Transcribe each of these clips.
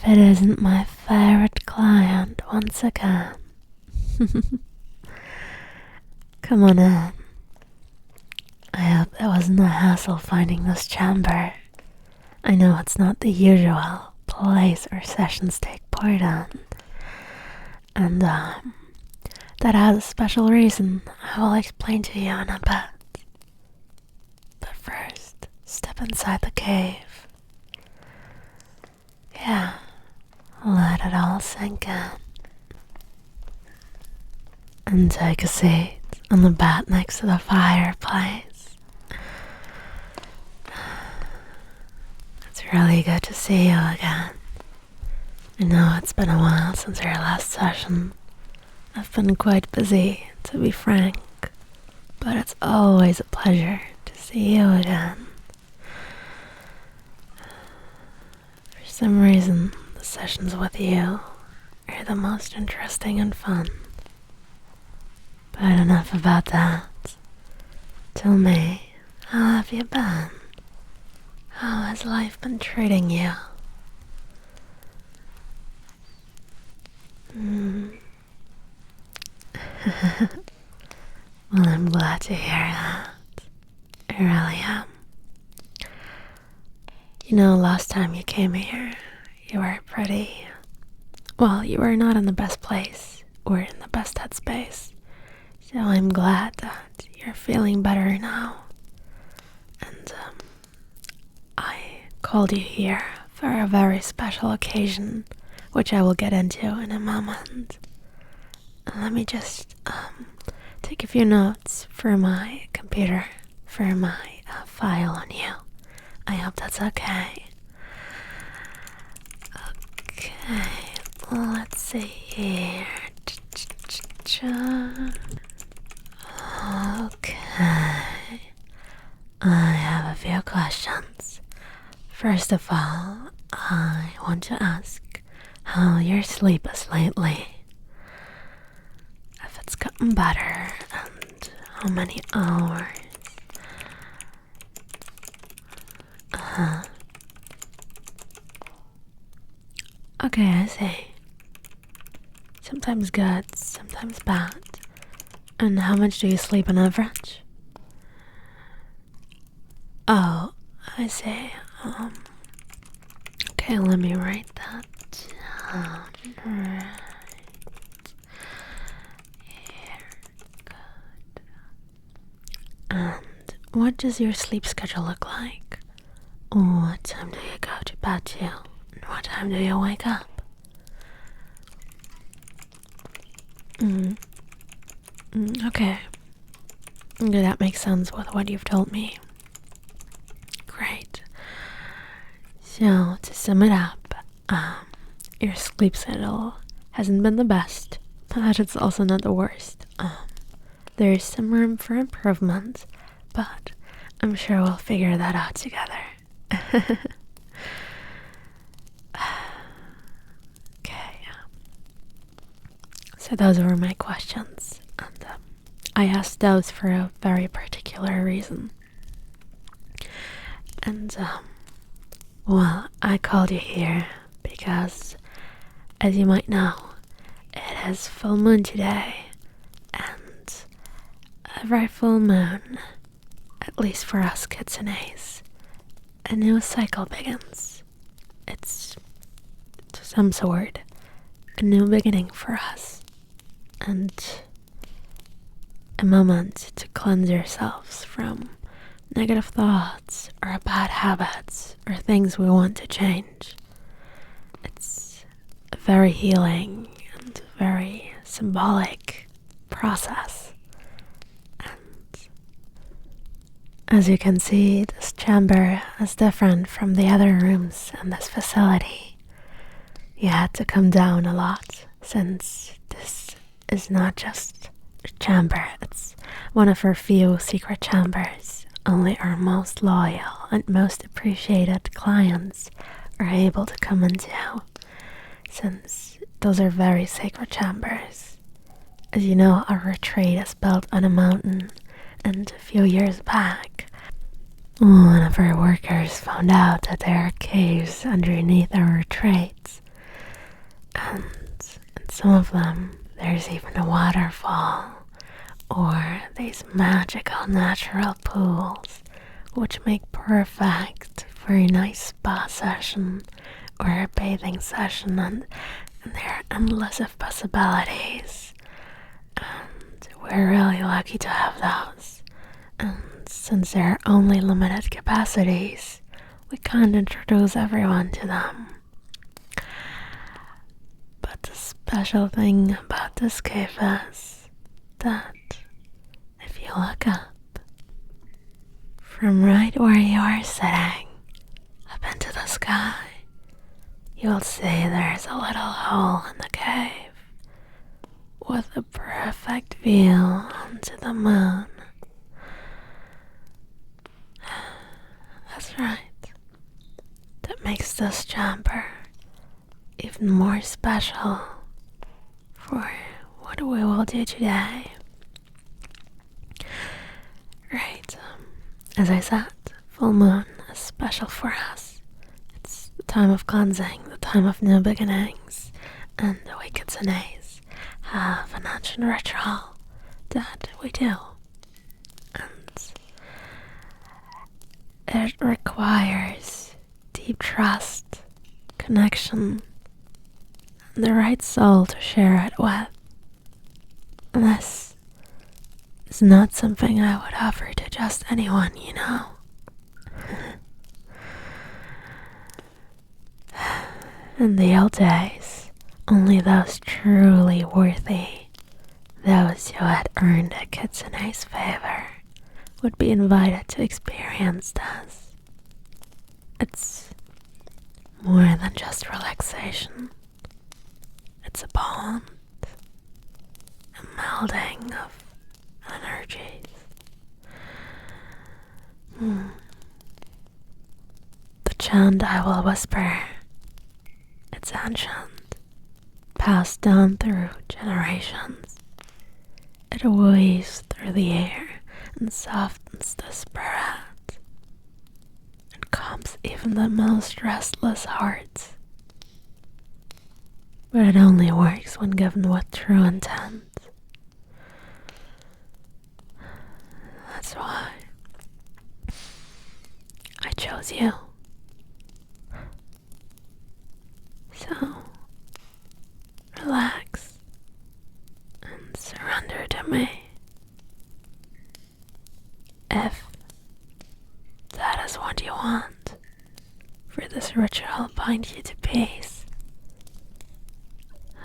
it isn't my favorite client once again. Come on in. I hope it wasn't a hassle finding this chamber. I know it's not the usual place our sessions take part in. And that has a special reason I will explain to you in a bit. But first, step inside the cave. Yeah, let it all sink in. And take a seat on the bed next to the fireplace. It's really good to see you again. I know it's been a while since our last session. I've been quite busy, to be frank, but it's always a pleasure to see you again. For some reason, the sessions with you are the most interesting and fun. But enough about that. Tell me, how have you been? How has life been treating you? Well, I'm glad to hear that. I really am. You know, last time you came here, you were you were not in the best place or in the best headspace. So I'm glad that you're feeling better now. And I called you here for a very special occasion, which I will get into in a moment. Let me just take a few notes for my computer, for my file on you. I hope that's okay. Okay, let's see here. Okay, I have a few questions. First of all, I want to ask how your sleep is lately. If it's gotten better and how many hours. Okay, I see. Sometimes good, sometimes bad. And how much do you sleep on average? Oh, I see. Okay, let me write that down. Right here. Good. And what does your sleep schedule look like? What time do you go to bed to? And what time do you wake up? Okay. Okay, that makes sense with what you've told me. Great. So, to sum it up, your sleep schedule hasn't been the best, but it's also not the worst. There is some room for improvement, but I'm sure we'll figure that out together. Okay. So those were my questions, and I asked those for a very particular reason. And well, I called you here because, as you might know, it is full moon today, and every full moon, at least for us kitsunes, a new cycle begins. It's, to some sort, a new beginning for us, and a moment to cleanse yourselves from negative thoughts or bad habits or things we want to change. It's a very healing and very symbolic process. And as you can see, this chamber is different from the other rooms in this facility. You had to come down a lot since this is not just a chamber, it's one of our few secret chambers. Only our most loyal and most appreciated clients are able to come into, since those are very sacred chambers. As you know, our retreat is built on a mountain, and a few years back, one of our workers found out that there are caves underneath our retreats, And in some of them, there's even a waterfall or these magical natural pools, which make perfect for a nice spa session or a bathing session, and there are endless of possibilities. And we're really lucky to have those. And since there are only limited capacities, we can't introduce everyone to them. But the special thing about this cave is that if you look up from right where you are sitting up into the sky, you'll see there's a little hole in the cave with a perfect view onto the moon. That's right. That makes this jumper even more special for what we will do today. Right, as I said, full moon is special for us. It's the time of cleansing, the time of new beginnings, and the we Kitsunes have an ancient ritual that we do. And it requires deep trust, connection, and the right soul to share it with. This is not something I would offer to just anyone, you know. In the old days, only those truly worthy, those who had earned a Kitsune's favor, would be invited to experience this. It's more than just relaxation. It's a bond, a melding of energies. The chant I will whisper, it's ancient, passed down through generations. It weaves through the air and softens the spirit. It calms even the most restless hearts. But it only works when given with true intent. That's why I chose you. So, relax and surrender to me. If that is what you want, for this ritual bind you to peace.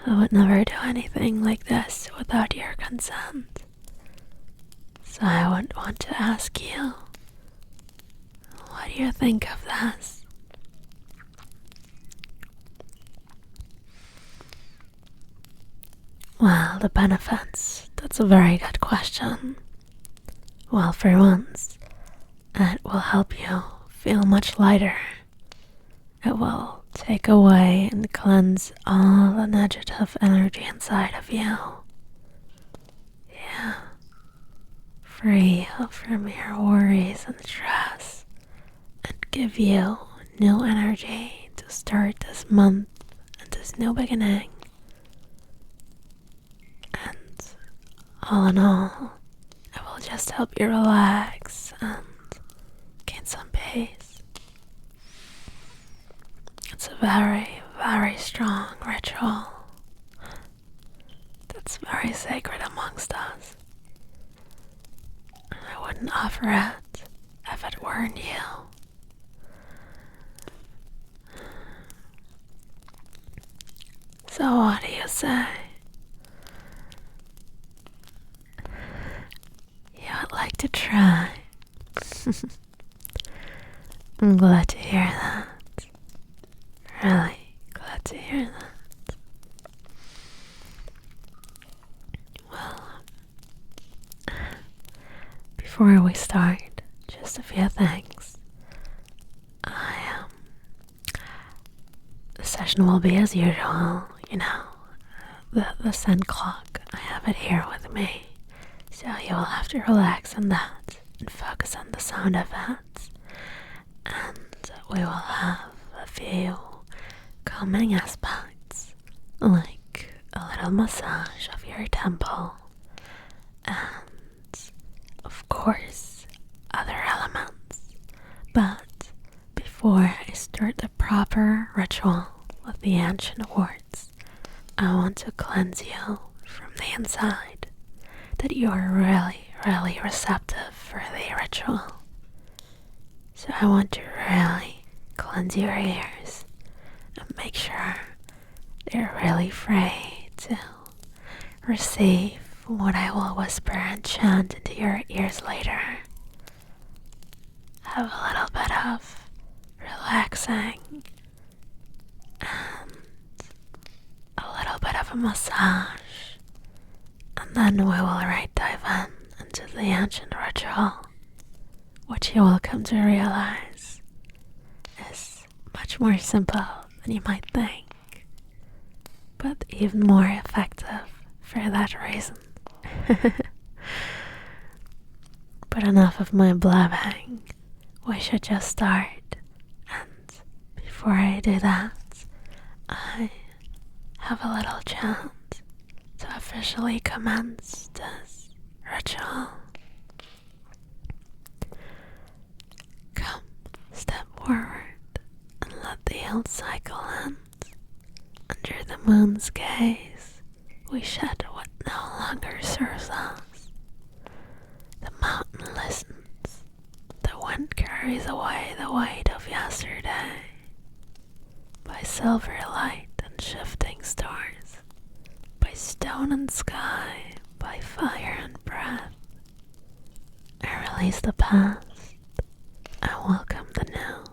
I would never do anything like this without your consent. So I would want to ask you, what do you think of this? Well, the benefits, that's a very good question. Well, for once, it will help you feel much lighter. It will take away and cleanse all the negative energy inside of you. Yeah. Free from your worries and stress, and give you new energy to start this month and this new beginning. And all in all, it will just help you relax and gain some peace. It's a very, very strong ritual that's very sacred amongst us. I wouldn't offer it if it weren't you. So what do you say? You would like to try? I'm glad to hear that. Really glad to hear that. Well, before we start, just a few things. The session will be as usual, you know, the Sandclock. I have it here with me, so you will have to relax on that and focus on the sound of it. And we will have a few calming aspects, like a little massage of your temple, and of course other elements. But before I start the proper ritual with the ancient words, I want to cleanse you from the inside, that you are really receptive for the ritual. So I want to really cleanse your ears and make sure they're really free to receive what I will whisper and chant into your ears later. Have a little bit of relaxing and a little bit of a massage, and then we will right dive into the ancient ritual, which you will come to realize is much more simple than you might think, but even more effective for that reason. But enough of my blabbing, we should just start, and before I do that, I have a little chant to officially commence this ritual. Come, step forward and let the old cycle end. Under the moon's gaze, we shed what no longer serves us. The mountain listens. The wind carries away the weight of yesterday. By silver light and shifting stars, by stone and sky, by fire and breath, I release the past. I welcome the new.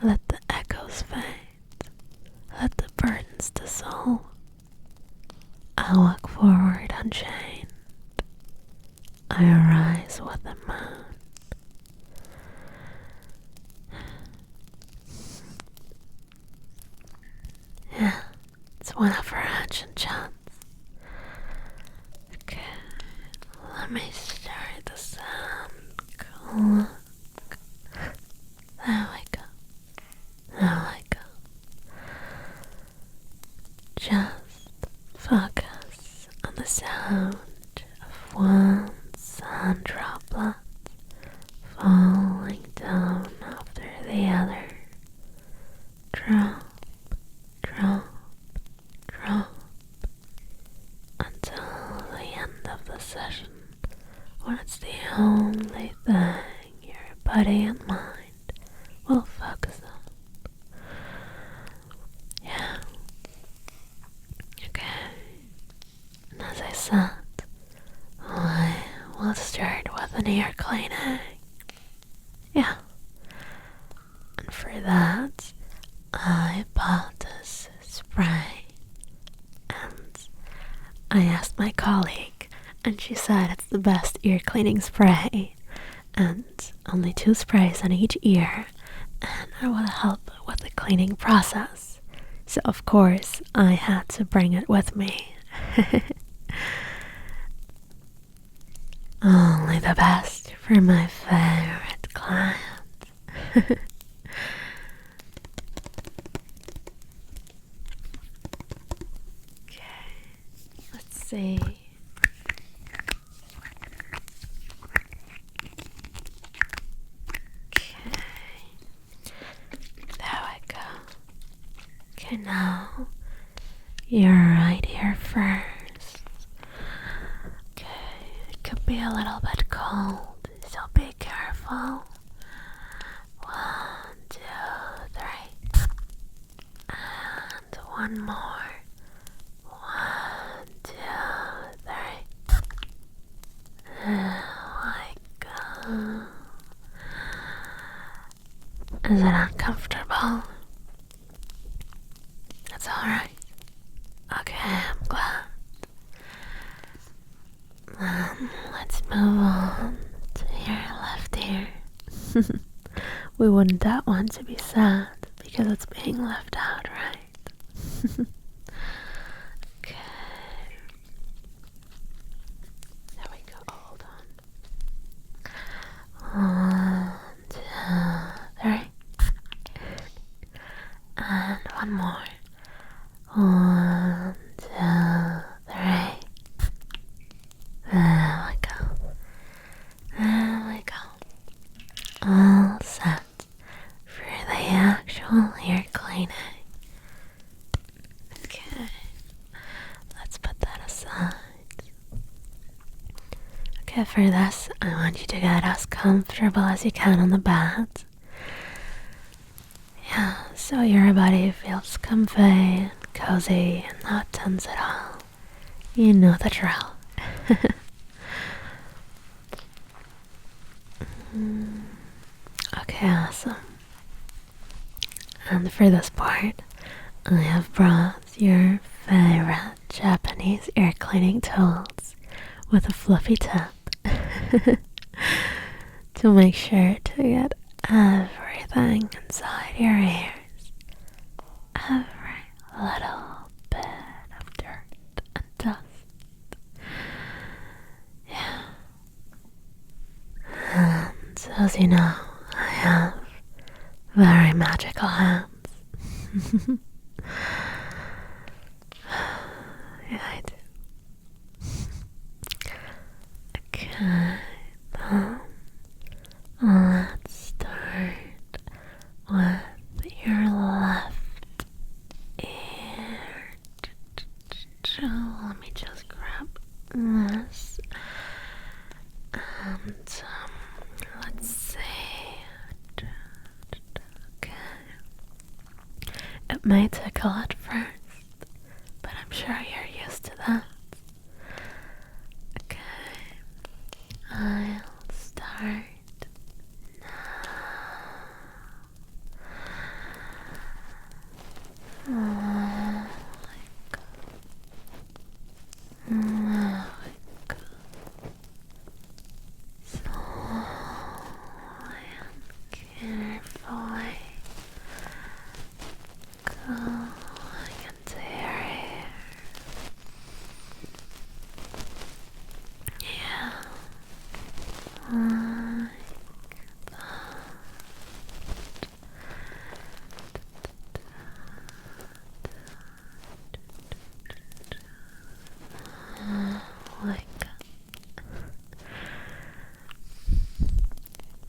Let the echoes fade. Let the burdens dissolve. I walk forward unchained. I arise with the moon. Yeah, it's one of our ancient chants. Okay, let me start the sound. There we go. There we go. Just focus on the sound of one sand droplet falling down after the other. Drop, drop, drop, until the end of the session, when it's the only thing your body and mind will focus on. Yeah. Okay. And as I said, I will start with an ear cleaning. Yeah. And for that, I bought this spray, and I asked my colleague, and she said it's the best ear cleaning spray, and only 2 sprays on each ear, and it will help with the cleaning process. So of course I had to bring it with me. Only the best for my favorite client. Okay, let's see. Okay, there we go. Okay, now you're right here first. Okay, it could be a little bit cold, so be careful. 1, 2, 3. And one more. 1, 2, 3. There we go. Is it uncomfortable? It's alright. Okay, I'm glad. Then let's move on to your left ear. We wouldn't want to be sad because it's being left out, right? Okay. There we go. Hold on. 1, 2, 3. And one more. 1, 2, 3. There we go. There we go. All set for the actual ear cleaning. Okay, let's put that aside. Okay, for this, I want you to get as comfortable as you can on the bed. Yeah, so your body feels comfy and cozy and not tense at all. You know the drill. Okay, awesome. And for this part, I have brought your favorite Japanese ear cleaning tools with a fluffy tip to make sure to get everything inside your ears. Every little bit of dirt and dust. Yeah. And as you know, I have very magical hands. Yeah, I do. Okay, let's start with your left ear. Let me just grab this. And let's see. Okay. It may tickle at first, but I'm sure you're used to that. Okay. I'll start now. Slowly and carefully going into your ear. Yeah, like that. Like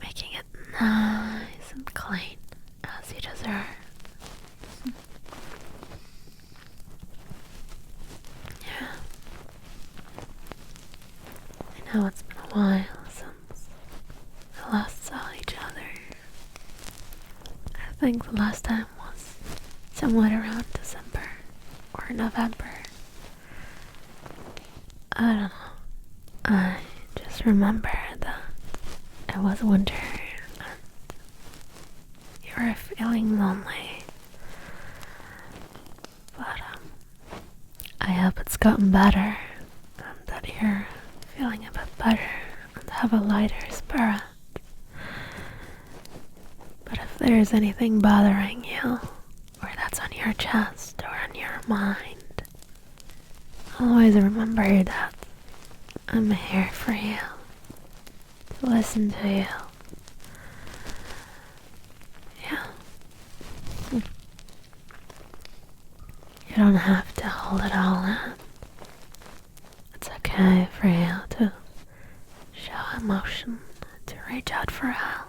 making it nice and clean as you deserve. Yeah. I know it's been a while since we last saw each other. I think the last time was somewhat around December or November. I don't know. I just remember that it was winter and you were feeling lonely. But I hope it's gotten better and that you're feeling a bit better and have a lighter spirit. But if there's anything bothering you, or that's on your chest or on your mind, always remember that I'm here for you, to listen to you. Yeah. You don't have to hold it all in. It's okay for you to show emotion, to reach out for help.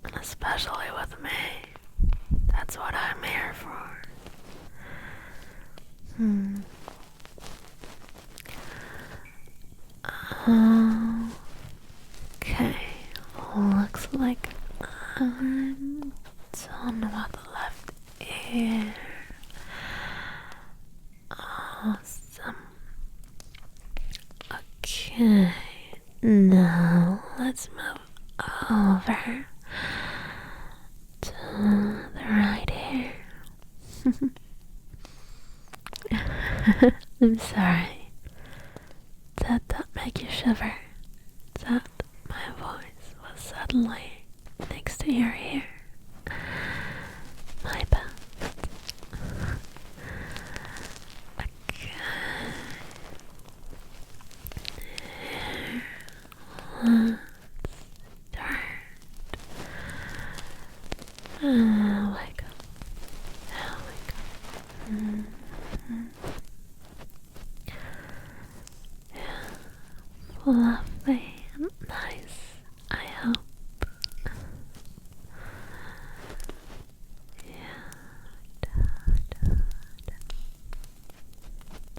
And especially with me, that's what I'm here for. Okay, looks like I'm done with the left ear. Awesome. Okay, now let's move over to the right ear. I'm sorry. Did that make you shiver? That my voice was suddenly next to your ear? My bad. Okay. Let's start. There we go. There we go. lovely and nice, I hope.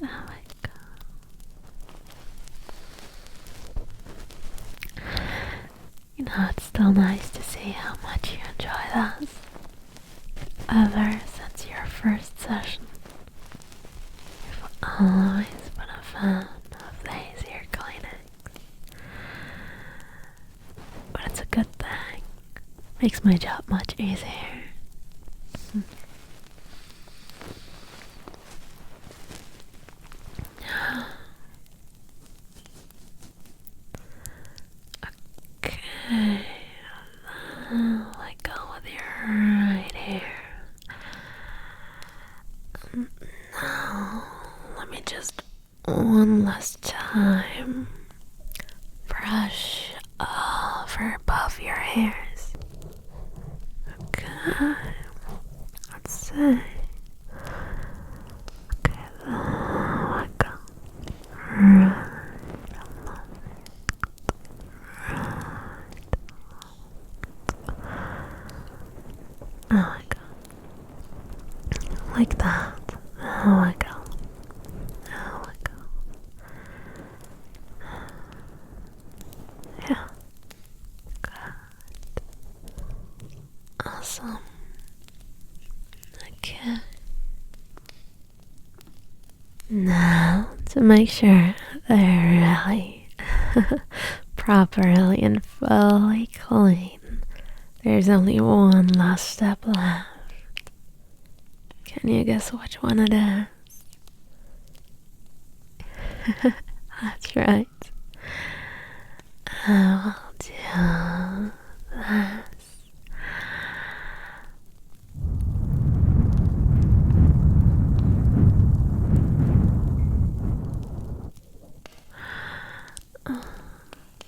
Oh my god. You know, it's still nice to see how much you enjoy that. Ever since your first session, you've always been a fan of these ear cleanings. But it's a good thing. Makes my job much easier. Okay, let go with your right ear. Now, let me just one last time brush over both your hairs. Okay, let's see. Okay, there we go. Right. Oh my god. Like that. Oh my god. Oh my god. Yeah. Good. Awesome. Okay. Now, to make sure they're really properly and fully clean, there's only one last step left. Can you guess which one it is? That's right. I will do this.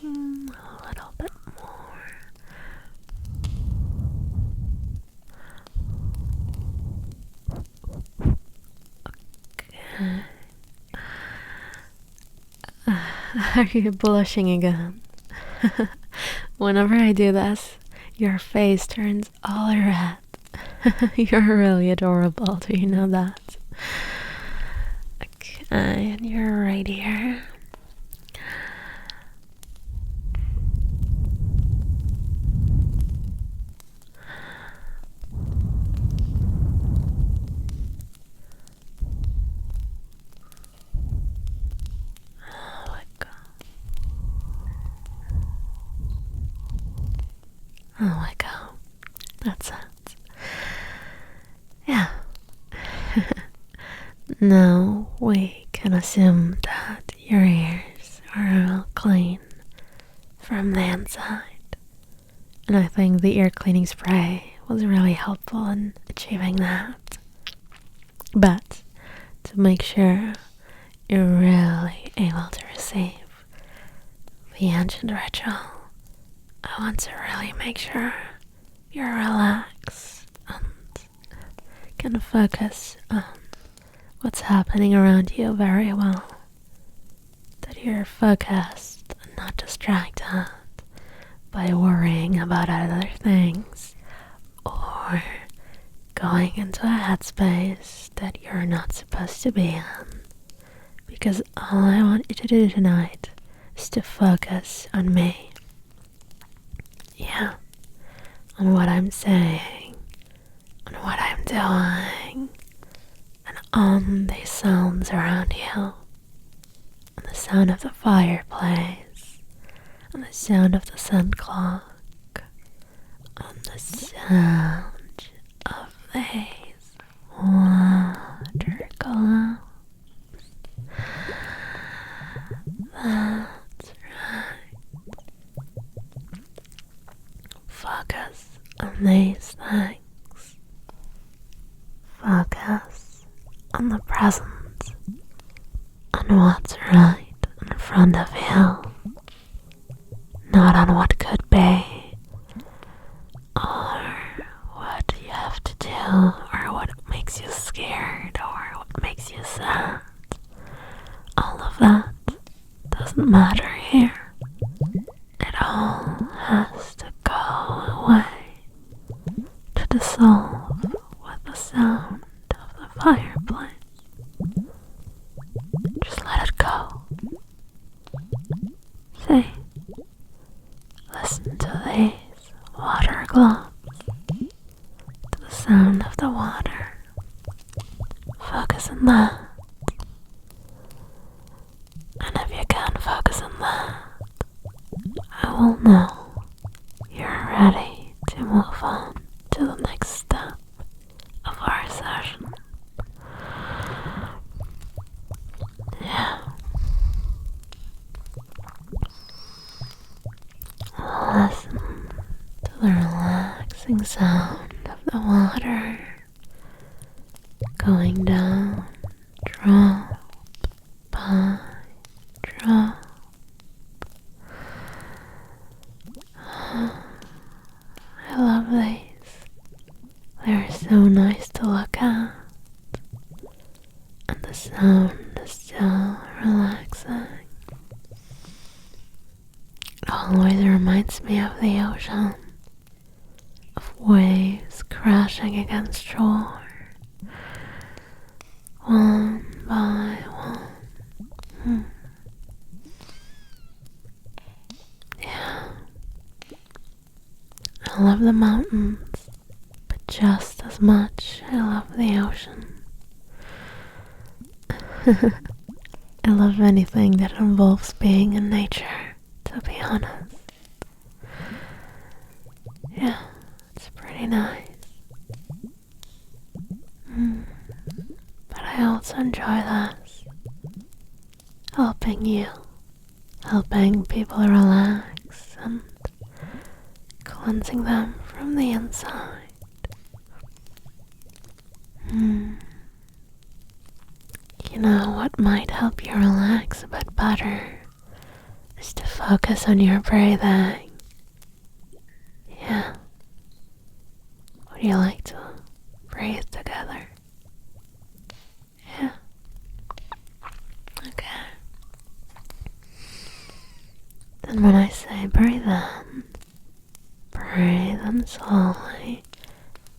A little bit more. Okay. Are you blushing again? Whenever I do this, your face turns all red. You're really adorable, do you know that? Okay, and you're right here. Oh my god, that's it. Yeah. Now we can assume that your ears are all clean from the inside. And I think the ear cleaning spray was really helpful in achieving that. But to make sure you're really able to receive the ancient ritual, I want to really make sure you're relaxed and can focus on what's happening around you very well. That you're focused and not distracted by worrying about other things or going into a headspace that you're not supposed to be in. Because all I want you to do tonight is to focus on me. Yeah, on what I'm saying, on what I'm doing, and on the sounds around you, on the sound of the fireplace, on the sound of the Sandclock, on the sound of these WaterGlobe. That's right. Focus on these things. Focus on the present, on what's right in front of you, not on what could be, or what you have to do, or what makes you scared, or what makes you sad. All of that doesn't matter here. solve with the sound of the fireplace. Just let it go. See? Listen to these water globes, to the sound of the water. Focus on that. And if you can't focus on that, I will know you're ready to move on to the next step of our session. Yeah. Listen to the relaxing sound of the water going down, drop by drop. I love these. They're so nice to look at. And the sound is so relaxing. It always reminds me of the ocean, of waves crashing against shore, one by one. Yeah. I love the mountains, but just as much I love the ocean. I love anything that involves being in nature, to be honest. Yeah, it's pretty nice. But I also enjoy this. Helping you. Helping people relax and cleansing them from the inside. You know what might help you relax a bit better is to focus on your breathing. Yeah. Would you like to breathe together? Yeah. Okay. Then when I say breathe in slowly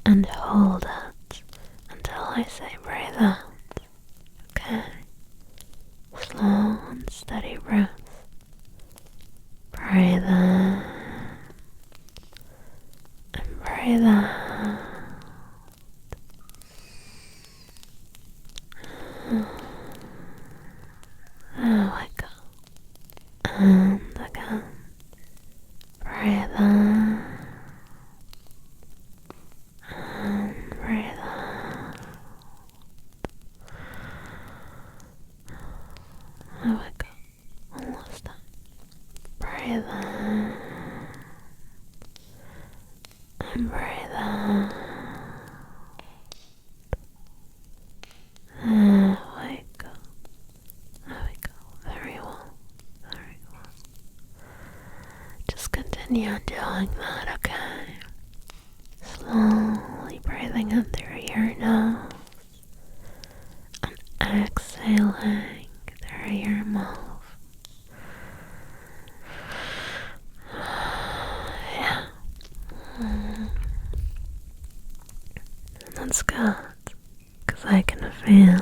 and hold it until I say breathe out. Okay? Slow and steady breaths. Breathe in and breathe out. There we go. And again. Breathe in and breathe out. There we go. One last time. Breathe in and breathe out. There we go. There we go. Very well. Very well. Just continue doing that, okay? Slowly breathing in through your nose and exhaling through your mouth. Yeah. That's good, because I can feel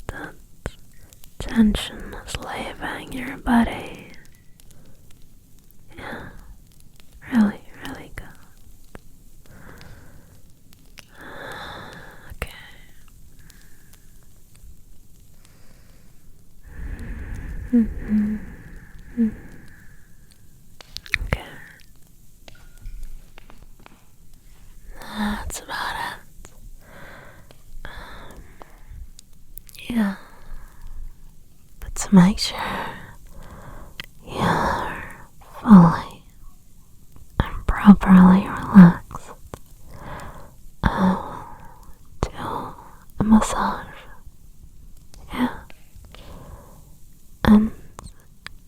that tension is leaving your body. Yeah. Really, really good. Okay. Okay. That's about it. Yeah. But to make sure you're fully and properly relaxed, I will do a massage. Yeah. And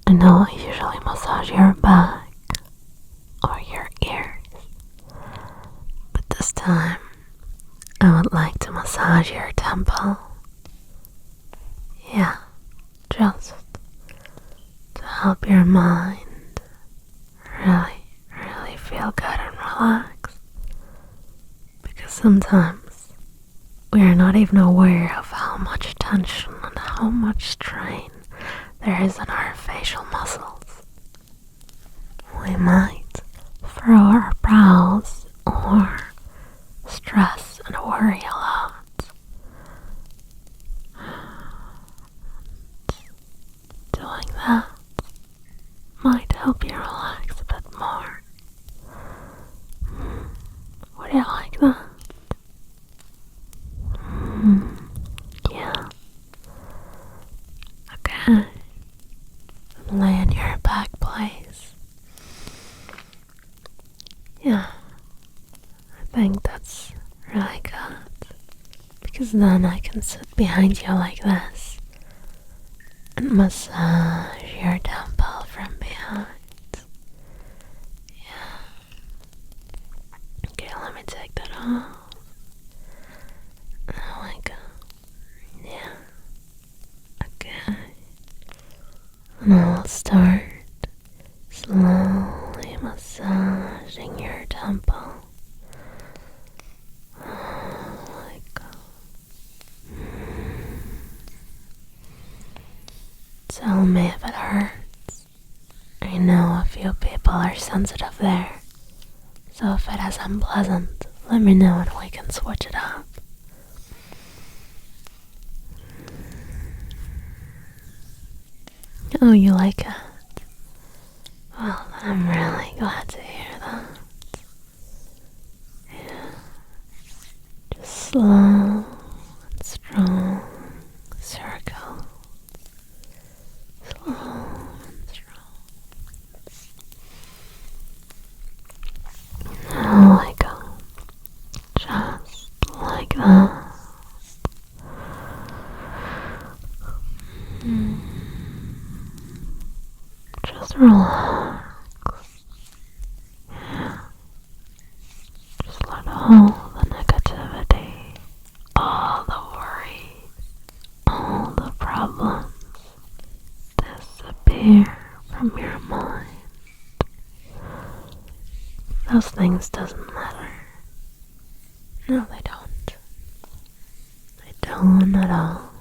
I know I usually massage your back or your ears, but this time I would like to massage your temple. Yeah, just to help your mind really, really feel good and relaxed. Because sometimes we are not even aware of how much tension and how much strain there is in our facial muscles. We might furrow our brows or stress and worry a lot. Doing that might help you relax a bit more. Would you like that? Yeah. Okay. Lay in your back place. Yeah. I think that's really good. Because then I can sit behind you like this and massage your temple from behind. Yeah. Okay, let me take that off. There we go. Yeah. Okay. Now I'll start slowly massaging your temple. Like tell me if it hurts. I know a few people are sensitive there, so if it is unpleasant, let me know and we can switch it up. Oh, you like it? Well, I'm really glad to hear that. Yeah. Just slow and strong circle. Slow and strong. Now I go. Just like that. Just relax. Yeah. Just let all the negativity, all the worries, all the problems disappear from your mind. Those things doesn't matter. No, they don't. They don't at all.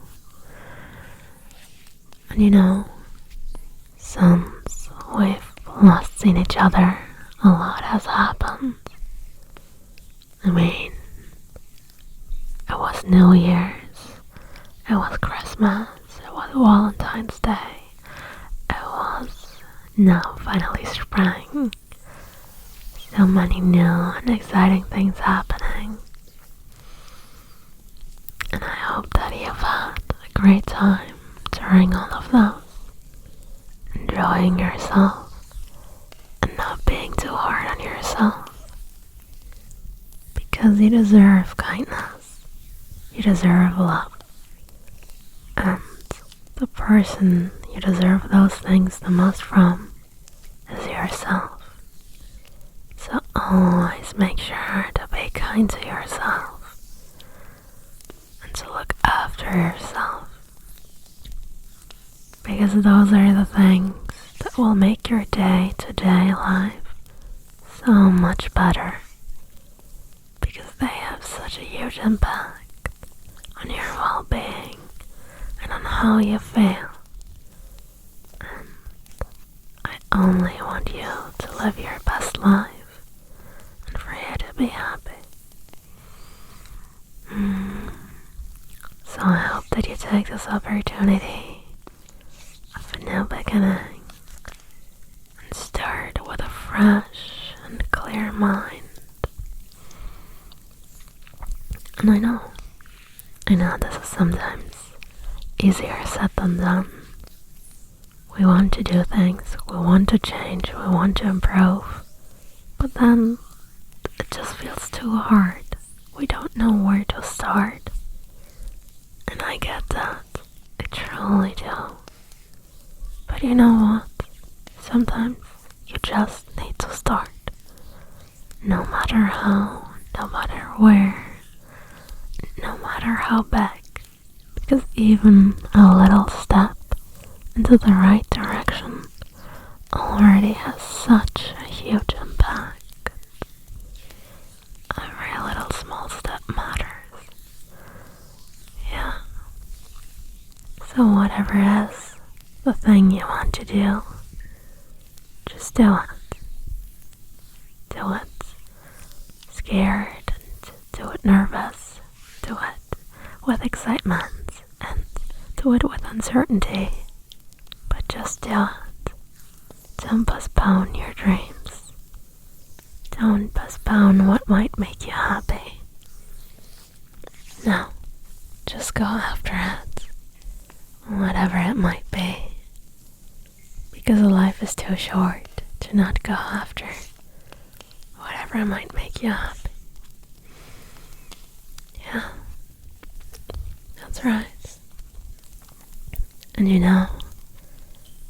And you know, since we've last seen each other, a lot has happened. I mean, it was New Year's, it was Christmas, it was Valentine's Day, it was now finally spring. So many new and exciting things happening. And I hope that you've had a great time during all of those. Enjoying yourself and not being too hard on yourself. Because you deserve kindness. You deserve love. And the person you deserve those things the most from is yourself. So always make sure to be kind to yourself and to look after yourself. Because those are the things that will make your day-to-day life so much better. Because they have such a huge impact on your well-being and on how you feel. And I only want you to live your best life and for you to be happy. So I hope that you take this opportunity of a new beginning and start with a fresh and clear mind. And I know this is sometimes easier said than done. We want to do things, we want to change, we want to improve, but then it just feels too hard. We don't know where to start. And I get that, I truly do. But you know what? Sometimes you just need to start. No matter how, no matter where, no matter how big. Because even a little step into the right direction already has such a huge impact. Every little small step So whatever it is, the thing you want to do, just do it. Do it scared, and do it nervous. Do it with excitement, and do it with uncertainty. But just do it. Don't postpone your dreams. Don't postpone what might make you happy. No, just go after it, whatever it might be. Because life is too short to not go after whatever might make you happy. Yeah, that's right. And you know,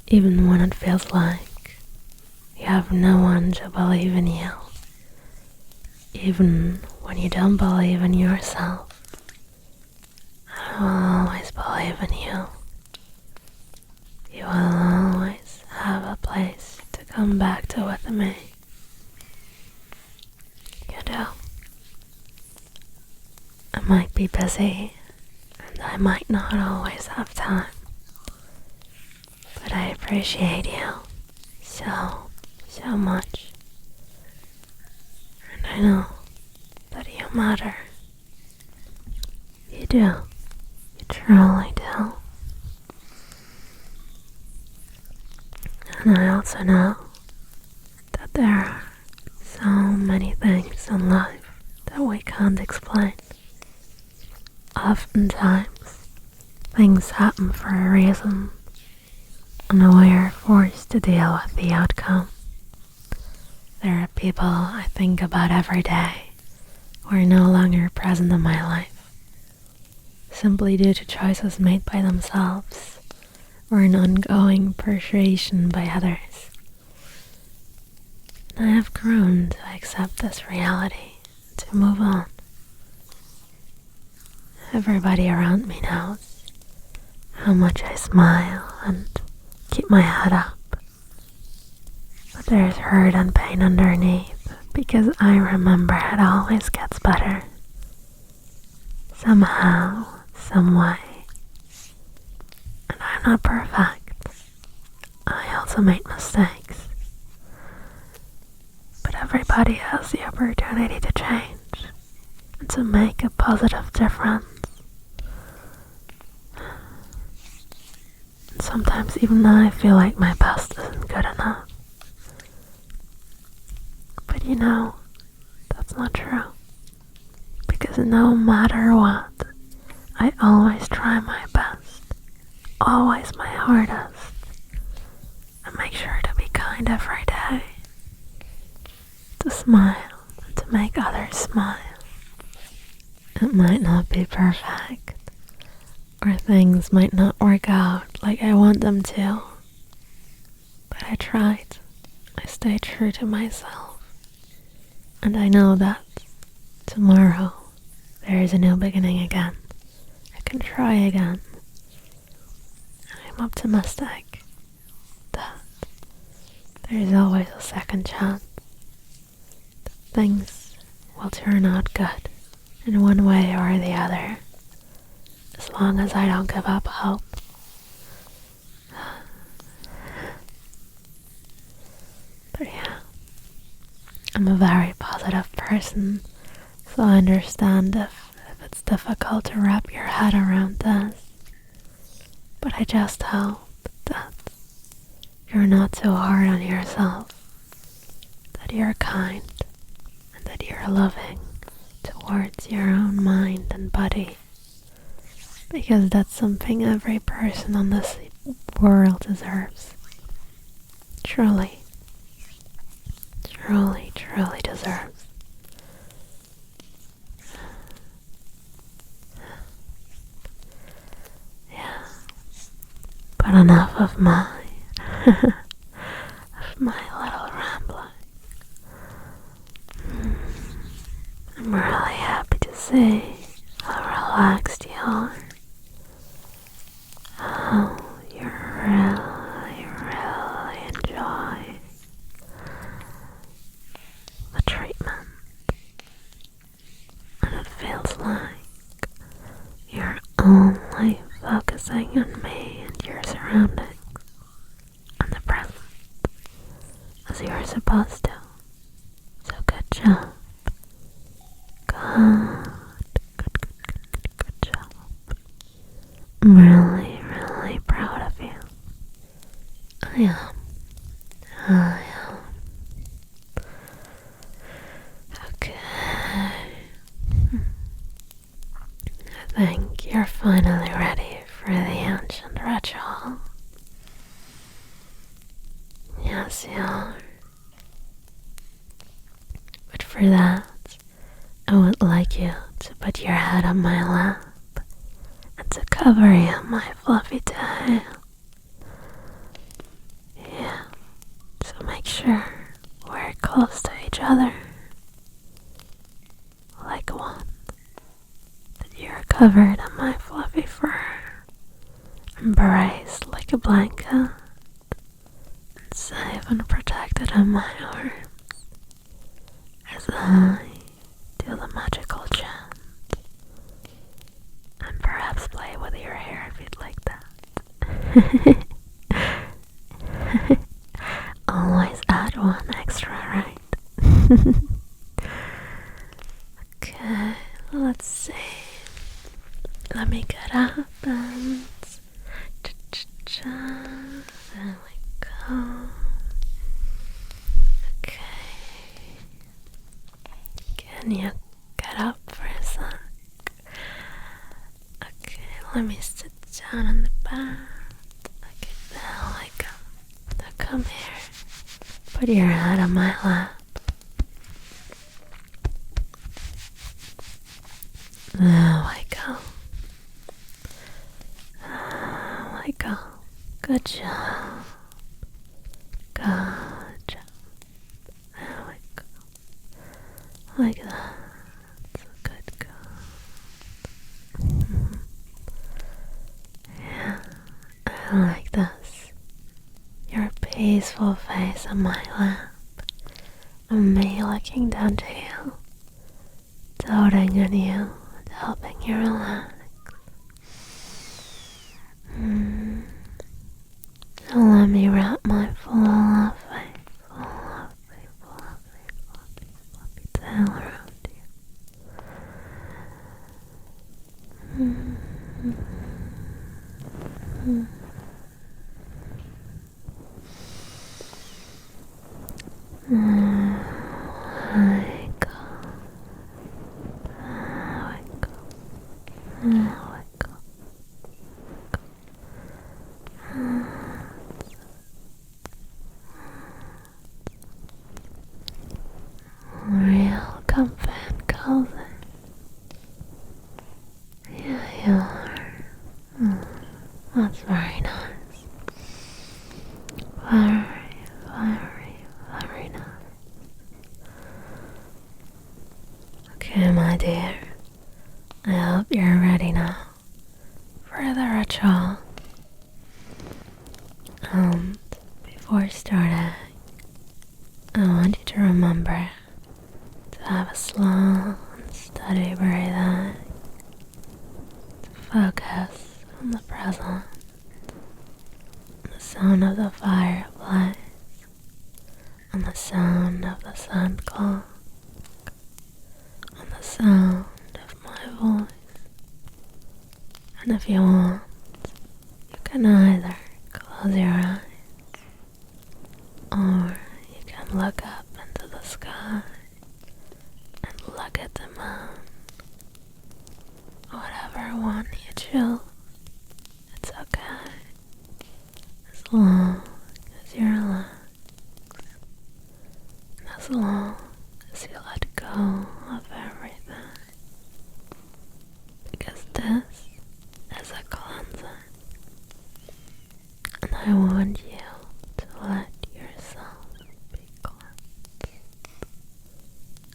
even when it feels like you have no one to believe in you, even when you don't believe in yourself, I will always believe in you. You will always have a place to come back to with me. You do. I might be busy, and I might not always have time, but I appreciate you so much. And I know that you matter. You do. You truly do. And I also know that there are so many things in life that we can't explain. Oftentimes, things happen for a reason, and we are forced to deal with the outcome. There are people I think about every day who are no longer present in my life, simply due to choices made by themselves or an ongoing persuasion by others. And I have grown to accept this reality, to move on. Everybody around me knows how much I smile and keep my head up. But there's hurt and pain underneath, because I remember it always gets better. Somehow, some way. And I'm not perfect. I also make mistakes. But everybody has the opportunity to change and to make a positive difference. And sometimes even I feel like my best isn't good enough. But you know, that's not true. Because no matter what, I always try my best, always my hardest, and make sure to be kind every day, to smile and to make others smile. It might not be perfect, or things might not work out like I want them to, but I tried. I stayed true to myself, and I know that tomorrow there is a new beginning again. I can try again. I'm optimistic that there is always a second chance, that things will turn out good in one way or the other, as long as I don't give up hope. But yeah, I'm a very positive person, so I understand if it's difficult to wrap your head around this. But I just hope that you're not too hard on yourself, that you're kind, and that you're loving towards your own mind and body, because that's something every person on this world deserves. Truly, truly, truly deserves. Yeah, but enough of my little rambling. I'm really happy to see how relaxed you are. How you really enjoy the treatment. And it feels like you're only focusing on me. surroundings and the present as you are supposed to. So good job. Good job. I'm really, really proud of you. I am. Okay. I think you're finally ready for the ancient ritual. Yes, you are. But for that, I would like you to put your head on my lap and to cover you in my fluffy tail. Yeah, so make sure we're close to each other. Like one, that you're covered in my fluffy fur, embraced like a blanket, and safe and protected in my arms as I do the magical chant, and perhaps play with your hair if you'd like that. Always add one extra, right? Okay, let's see. Let me get up and there we go. Okay. Can you get up for a sec? Okay, let me sit down on the bed. Okay, there we go. Now come here. Put your head on my lap. There we go. There we go. Good job. Good job. There we go. Like that. Good girl. Yeah, I like this. Your peaceful face on my lap. And me looking down to you. Doting on you. Helping you relax. So let me wrap my fluffy tail around you. Real comfy and cozy. Yeah, you are. That's very nice. Very nice. Okay, my dear. I hope you're ready now for the ritual. And before starting, I want you to remember to have a slow and steady breathing, to focus on the present, on the sound of the fireplace, on the sound of the Sandclock, on the sound of my voice. And if you want, you can either close your eyes or you can look up into the sky and look at the moon. Whatever one you choose, it's okay. As long as you're relaxed. And as long as you let go of everything. Because this is a cleansing. And I want you to let yourself be cleansed.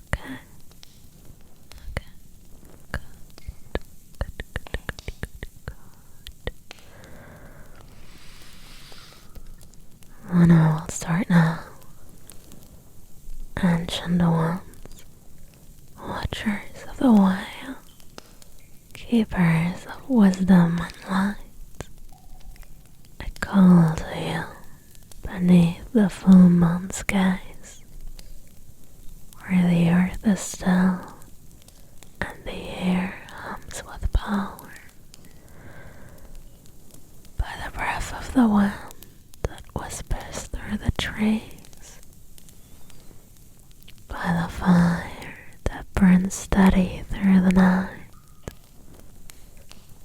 Okay? Okay. Good. And I will start now. Ancient ones, watchers of the wild, keepers of wisdom and light, I call to you beneath the full moon skies, where the earth is still and the air hums with power. By the breath of the wind that whispers through the trees, by the fire that burns steady through the night,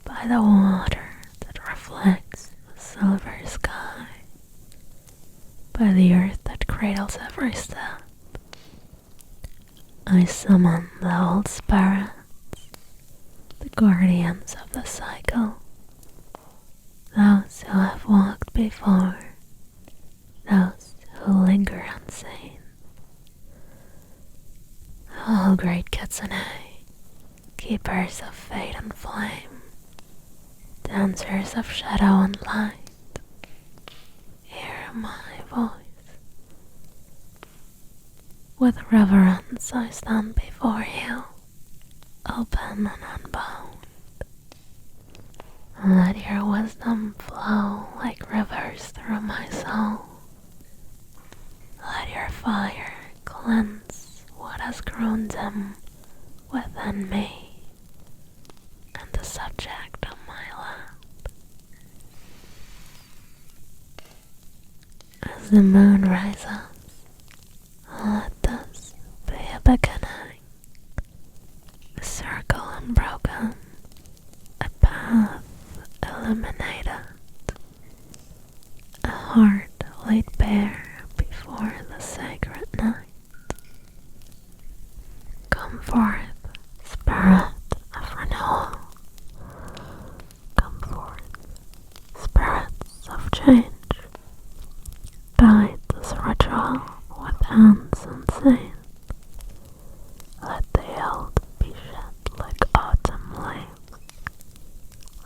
by the water that reflects the silver sky, by the earth that cradles every step, I summon the old spirits, the guardians of the cycle, those who have walked before, those who linger unseen. Oh, great Kitsune, keepers of fate and flame, dancers of shadow and light, hear my voice. With reverence I stand before you, open and unbound. Let your wisdom flow like rivers through my soul. Let your fire cleanse what has grown dim within me and the subject of my lap. As the moon rises, let this be a beginning, a circle unbroken, a path illuminated, a heart laid bare before the sacred night. Come forth, spirit of renewal. Come forth, spirits of change. Guide this ritual with hands unseen. Let the old be shed like autumn leaves.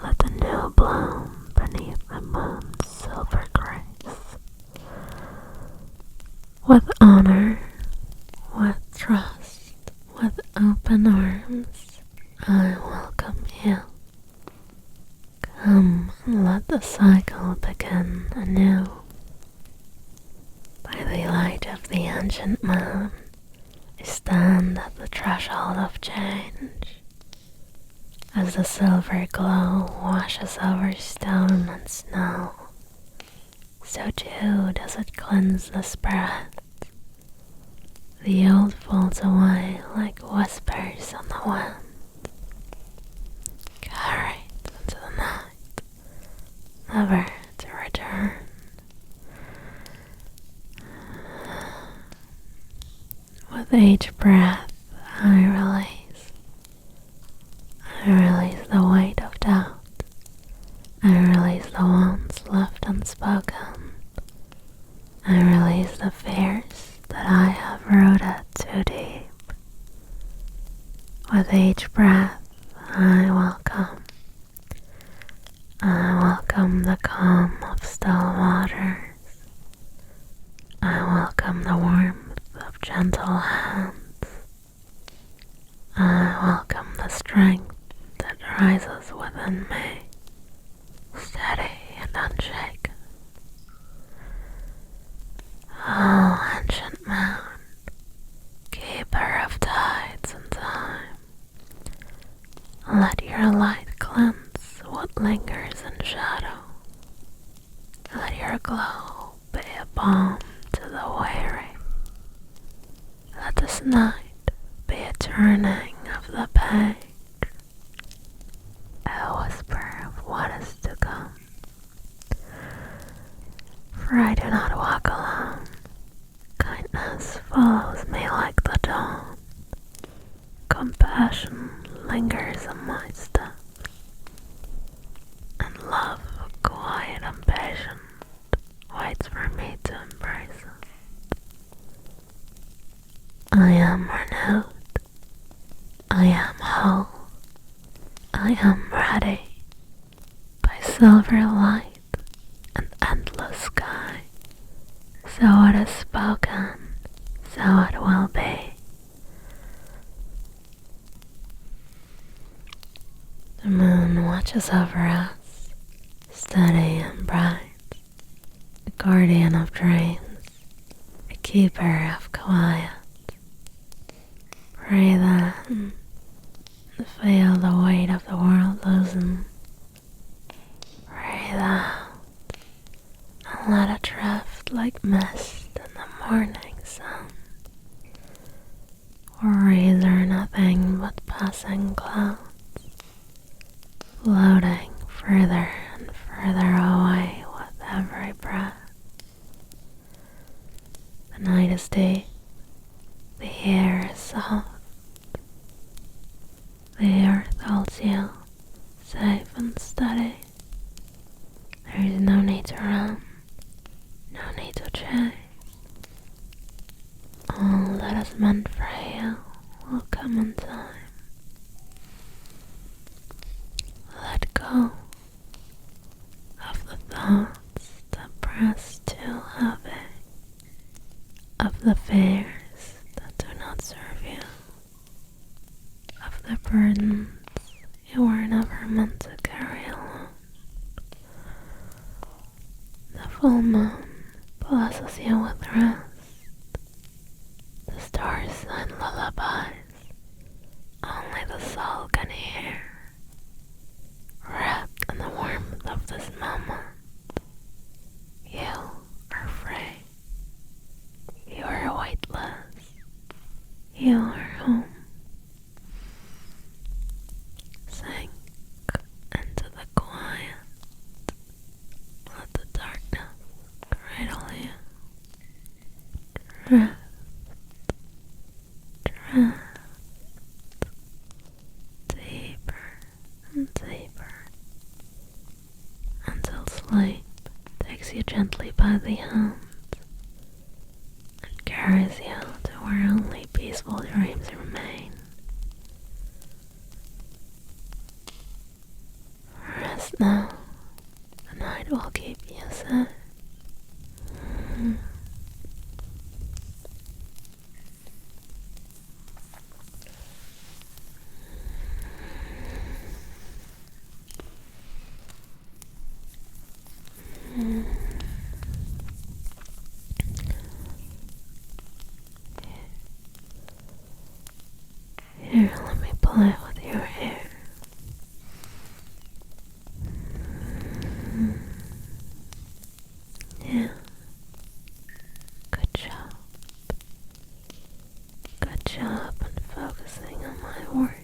Let the new bloom beneath the moon's silver grace. With honor, with trust, with open arms, I welcome you. Come and let the cycle begin anew. By the light of the ancient moon, I stand at the threshold of change. As the silver glow washes over stone and snow, so too does it cleanse the spirit. The old falls away like whispers on the wind, carried into the night, never to return. With each breath I release the weight of doubt. I release the wounds left unspoken. I release the fears that I have rooted too deep. With each breath I welcome the calm of still waters. I welcome the warmth of gentle hands. I welcome the strength that rises within me, steady and unshaken. Oh, ancient moon, keeper of tides and time, let your light cleanse what lingers in shadow. Let your glow be a balm to the weary. Let this night be a turning of the page, a whisper of what is to come. For I do not walk alone. Kindness follows me like the dawn. Compassion lingers in my steps, and love, quiet and patient, waits for me to embrace it. I am renewed. I am whole. I am ready. By silver light and endless sky, so it is spoken, so it will be. The moon watches over us, steady and bright, guardian of dreams, a keeper of quiet. Breathe in and feel the weight of the world loosen. Breathe out and let it drift like mist in the morning sun. Worries are nothing but passing clouds, floating further and further away with every breath. The night is deep, the air is soft, the earth holds you safe and steady. There is no need to run, no need to chase. All that is meant for you will come in time. Let go of the thoughts that press too heavy, of the fears that do not serve you, of the burdens you were never meant to carry alone. The full moon blesses you with rest. The stars send lullabies only the soul can hear. Wrapped in the warmth of this moment, you are free. You are weightless. You are home. Sink into the quiet. Let the darkness cradle you. Drift. Drift. Deeper and deeper. Until sleep takes you gently by the hand and carries you to where only peaceful dreams remain. Rest now, the night will keep you safe. Here, let me play with your hair. Yeah. Good job. Good job in focusing on my words.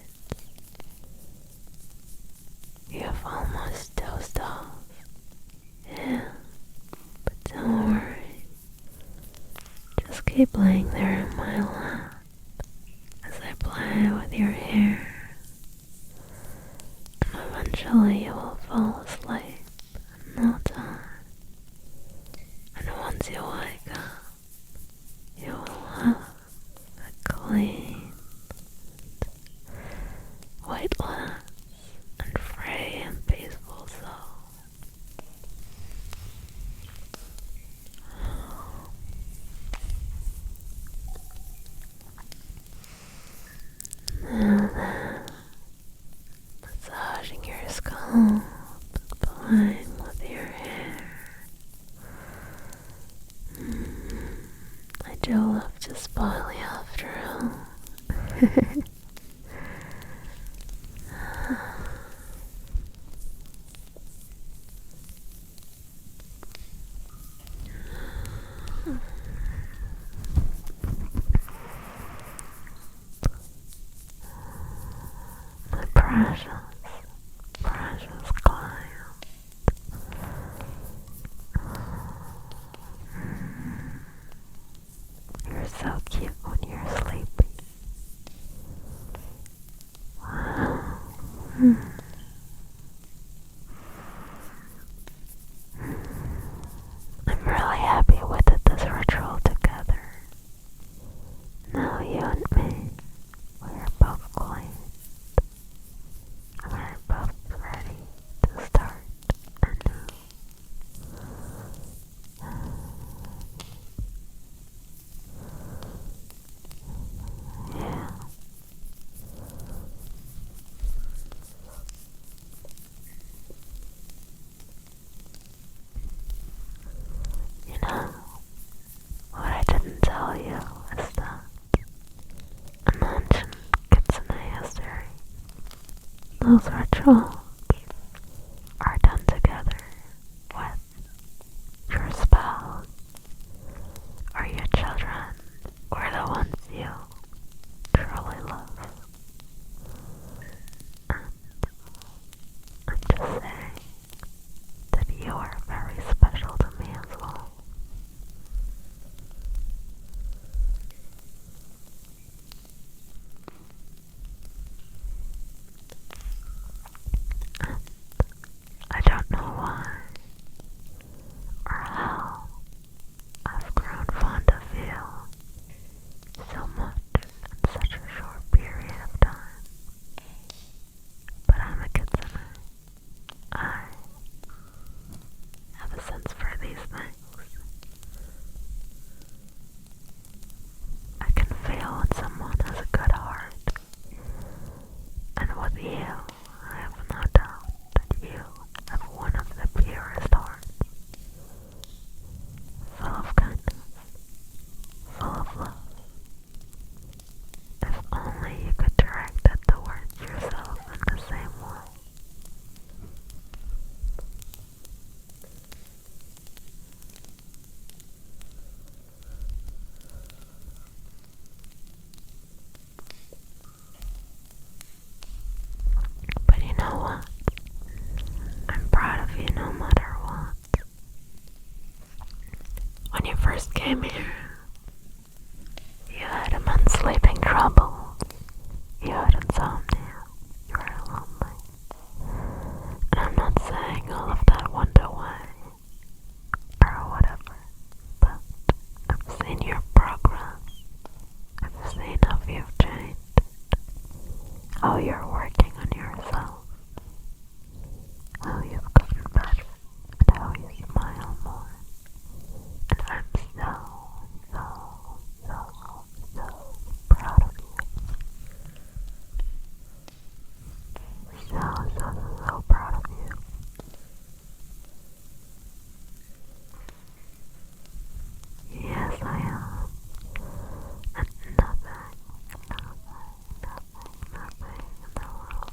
You've almost dozed off. Yeah. But don't worry. Just keep laying there in my lap as I play with your hair. And eventually you will fall asleep in no time. And once you wake up, you will have a clean, weightless, and free and peaceful soul. Now then, massaging your scalp, playing with your hair. I do love to spoil you after all. My precious, precious client. You're so cute when you're sleepy. Wow. I'm really happy we did this ritual together. Now you and me, we're both clean. And we're both ready to start anew. Yeah. those rituals are done together with your spouse or your children or the ones you truly love. And I'm just saying that you are very special to me as well. And I don't know why or how I've grown fond of you so much in such a short period of time. But I'm a kitsune. I have a sense for these things. I can feel when someone has a good heart. And with you, I have no doubt that you have one of the purest hearts. Full of kindness, full of love. If only you could direct it towards yourself in the same way. But you know what? I'm proud of you no matter what. When you first came here, you had immense sleeping trouble. You had insomnia. You were lonely. And I'm not saying all of that went away or whatever, but I've seen your progress. I've seen how you've changed, how you're working on yourself, how you've gotten better, and how you smile more. And I'm so proud of you. So proud of you. Yes, I am. And nothing in the world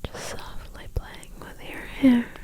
Just softly playing with your hair.